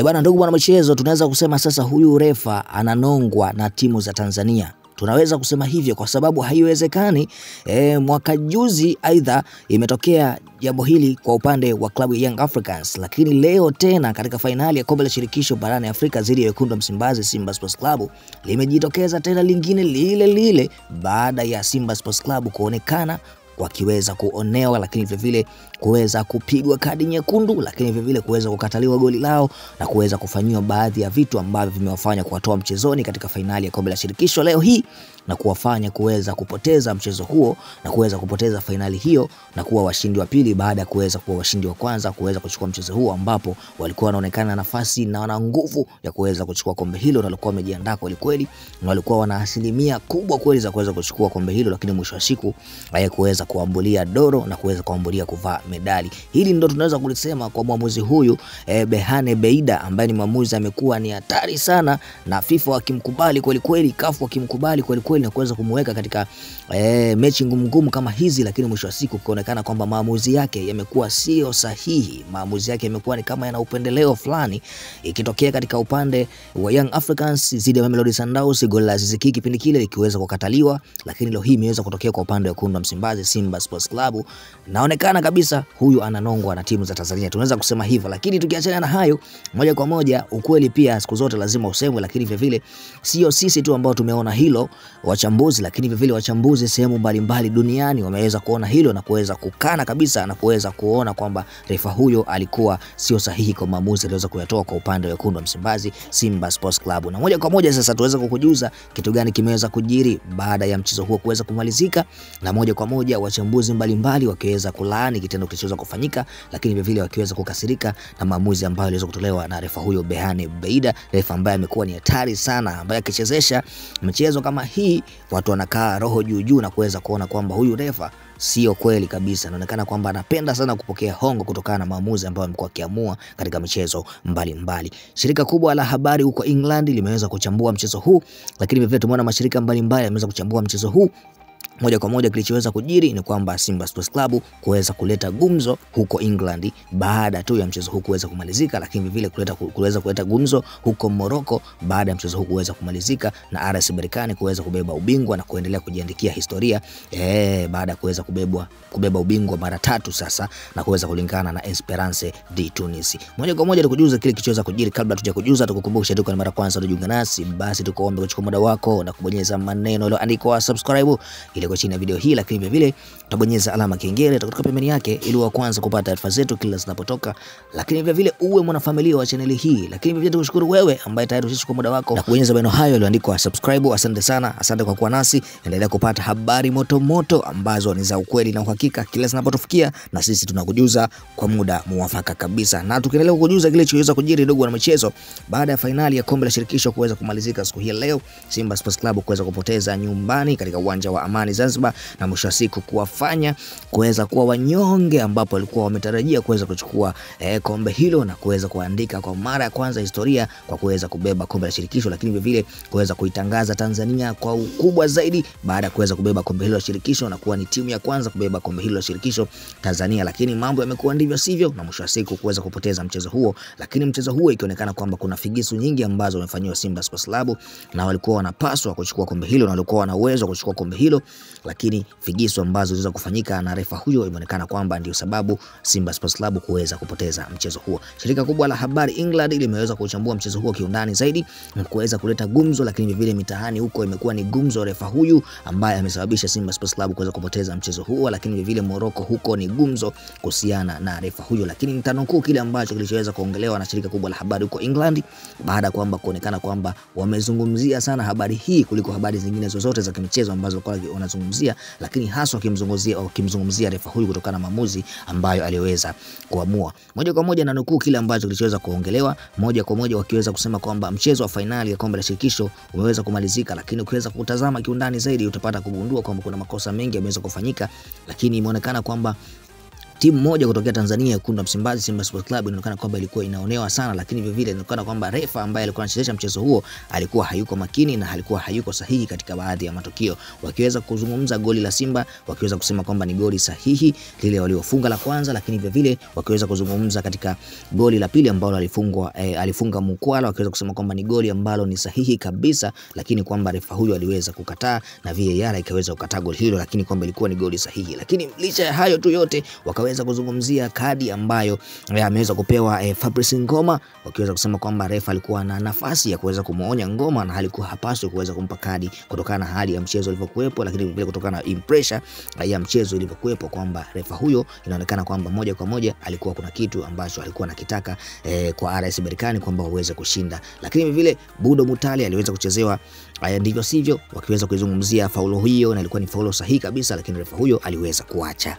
Bwana ndugu bwana michezo, tunaweza kusema sasa huyu refa ananongwa na timu za Tanzania. Tunaweza kusema hivyo kwa sababu haiwezekani mwaka juzi aidha imetokea jambo hili kwa upande wa klabu ya Young Africans, lakini leo tena katika fainali ya kombe la shirikisho barani Afrika dhidi ya wekundu wa Msimbazi Simba Sports Club limejitokeza tena lingine lile baada ya Simba Sports Club kuonekana wakiweza kuonewa, lakini vile kuweza kupigwa kadi nyekundu, lakini vile kuweza kukataliwa goli lao na kuweza kufanywa baadhi ya vitu ambavyo vimewafanya kuwatoa mchezoni katika fainali ya kombe la shirikisho leo hii na kuwafanya kuweza kupoteza mchezo huo na kuweza kupoteza fainali hiyo na kuwa washindi wa pili baada ya kuweza kuwa washindi wa kwanza kuweza kuchukua mchezo huo, ambapo walikuwa wanaonekana nafasi na wana nguvu ya kuweza kuchukua kombe hilo na walikuwa wamejiandaa kweli na walikuwa wana asilimia kubwa kweli za kuweza kuchukua kombe hilo, lakini mwisho wa siku kuweza kuambulia doro na kuweza kuambulia kuvaa medali. Hili ndio tunaweza kulisema kwa mwamuzi huyu Behane Beida, ambaye ni mwamuzi amekuwa ni hatari sana na FIFA wakimkubali kweli, CAF wakimkubali kweli na kuweza kumweka katika mechi ngumu kama hizi, lakini mwisho wa siku kuonekana kwamba maamuzi yake yamekuwa sio sahihi. Maamuzi yake yamekuwa ni kama yana upendeleo fulani, ikitokea katika upande wa Young Africans dhidi ya Mamelodi Sundowns, goli la Aziz Ki kipindi kile likiweza kukataliwa, lakini leo hii imeweza kutokea kwa upande wa wekundu wa Msimbazi Simba Sports Club. Naonekana kabisa huyu ananongwa na timu za Tanzania, tunaweza kusema hivyo. Lakini tukiachana na hayo, moja kwa moja ukweli pia siku zote lazima usemwe, lakini vile sio sisi tu ambao tumeona hilo, wachambuzi, lakini vile wachambuzi sehemu mbalimbali duniani wameweza kuona hilo na kuweza kukana kabisa na kuweza kuona kwamba refa huyo alikuwa sio sahihi kwa maamuzi aliweza kuyatoa kwa upande wa wekundu wa Msimbazi Simba Sports Club. Na moja kwa moja sasa tuweza kukujuza kitu gani kimeweza kujiri baada ya mchezo huo kuweza kumalizika, na moja kwa moja wachambuzi mbalimbali wakiweza kulaani kitendo kilichoweza kufanyika, lakini vile wakiweza kukasirika na maamuzi ambayo yaliweza kutolewa na refa huyo Behane Beida, refa ambaye amekuwa ni hatari sana, ambaye akichezesha mchezo kama hii watu wanakaa roho juu na kuweza kuona kwamba huyu refa sio kweli kabisa. Inaonekana kwamba anapenda sana kupokea hongo kutokana na maamuzi ambayo amekuwa akiamua katika michezo mbalimbali. Shirika kubwa la habari huko England limeweza kuchambua mchezo huu, lakini vile tumeona mashirika mbalimbali yameweza kuchambua mchezo huu. Moja kwa moja kilichoweza kujiri ni kwamba Simba Sports Club kuweza kuleta gumzo huko England baada tu ya mchezo huu kuweza kumalizika, lakini vile kuweza kuleta gumzo huko Morocco baada ya mchezo huu kuweza kumalizika na RS Berkane kuweza kubeba ubingwa na kuendelea kujiandikia historia baada ya kuweza kubeba ubingwa mara 3 sasa na kuweza kulingana na Esperance de Tunis. Moja kwa moja tukujuza kile kilichoweza kujiri. Kabla tujakujuza tukukumbusha tu kwa mara kwanza unajiunga nasi, basi tukuombe kuchukua muda wako na kubonyeza maneno yaliyoandikwa subscribe ile kwa chini ya video hii, lakini vile utabonyeza alama kengele kutoka pembeni yake ili wa kwanza kupata taarifa zetu kila zinapotoka, lakini vile uwe mwanafamilia wa channel hii. Lakini vile tukushukuru wewe ambaye tayari ushachukua muda wako na kubonyeza maneno hayo yaliyoandikwa subscribe. Asante sana, asante kwa kuwa nasi. Endelea kupata habari moto ambazo ni za ukweli na uhakika kila zinapotufikia, na sisi tunakujuza kwa muda muafaka kabisa. Na tukiendelea kukujuza kile kilichoweza kujiri ndugu na michezo, baada ya fainali ya kombe la shirikisho kuweza kumalizika siku hii leo, Simba Sports Club kuweza kupoteza nyumbani katika uwanja wa Amani Zanzibar, na mwisho wa siku kuwafanya kuweza kuwa wanyonge ambapo walikuwa wametarajia kuweza kuchukua kombe hilo na kuweza kuandika kwa mara ya kwanza historia kwa kuweza kubeba kombe la shirikisho, lakini vile kuweza kuitangaza Tanzania kwa ukubwa zaidi baada ya kuweza kubeba kombe hilo la shirikisho na kuwa ni timu ya kwanza kubeba kombe hilo la shirikisho Tanzania. Lakini mambo yamekuwa ndivyo sivyo, na mwisho wa siku kuweza kupoteza mchezo huo, lakini mchezo huo ikionekana kwamba kuna figisu nyingi ambazo wamefanywa Simba Sports Club na walikuwa wanapaswa kuchukua kombe hilo na walikuwa wana uwezo wa kuchukua kombe hilo, lakini figisu ambazo ziliweza kufanyika na refa huyo imeonekana kwamba ndio sababu Simba Sports Club kuweza kupoteza mchezo huo. Shirika kubwa la habari England limeweza kuchambua mchezo huo kiundani zaidi na kuweza kuleta gumzo, lakini vile mitaani huko imekuwa ni gumzo refa huyu ambaye amesababisha Simba Sports Club kuweza kupoteza mchezo huo, lakini vile Morocco huko ni gumzo kuhusiana na refa huyo. Lakini nitanukuu kile ambacho kilichoweza kuongelewa na shirika kubwa la habari huko England baada ya kwamba kuonekana kwamba wamezungumzia sana habari hii kuliko habari zingine zozote za kimichezo ambazo kwa wanazungumzia, lakini hasa kimzungumzia refa huyu kutokana na maamuzi ambayo aliweza kuamua. Moja kwa moja na nukuu kile ambacho kilichoweza kuongelewa, moja kwa moja wakiweza kusema kwamba mchezo wa finali ya kombe la shirikisho umeweza kumalizika, lakini ukiweza kutazama kiundani zaidi utapata kugundua kwamba kuna makosa mengi yameweza kufanyika, lakini imeonekana kwamba timu moja kutokea Tanzania, Wekundu wa Msimbazi, Simba Sports Club, inaonekana kwamba ilikuwa inaonewa sana, lakini vile vile inaonekana kwamba refa ambaye alikuwa anachezesha mchezo huo alikuwa hayuko makini na alikuwa hayuko sahihi katika baadhi ya matukio. Wakiweza kuzungumza goli la Simba, wakiweza kusema kwamba ni goli sahihi lile waliofunga la kwanza, lakini vile vile wakiweza kuzungumza katika goli la pili ambalo alifunga Mukwala, wakiweza kusema kwamba ni goli ambalo ni sahihi kabisa, lakini kwamba refa huyo aliweza kukataa na VAR ikaweza kukataa goli hilo, lakini kwamba ilikuwa ni goli sahihi. Lakini licha ya hayo tu yote, wakaweza kuzungumzia kadi ambayo ameweza kupewa Fabrice Ngoma, wakiweza kusema kwamba refa alikuwa na nafasi ya kuweza kumuonya Ngoma na alikuwa hapaswi kuweza kumpa kadi kutokana na hali ya mchezo ilivyokuepo, lakini vile kutokana na impression ya mchezo ilivyokuepo, kwamba refa huyo inaonekana kwamba moja kwa moja alikuwa kuna kitu ambacho alikuwa anakitaka kwa RS Berkane kwamba waweze kushinda. Lakini vile Budo Mutale aliweza kuchezewa ndivyo sivyo, wakiweza kuizungumzia faulo hiyo na ilikuwa ni faulo sahihi kabisa, lakini refa huyo aliweza kuacha.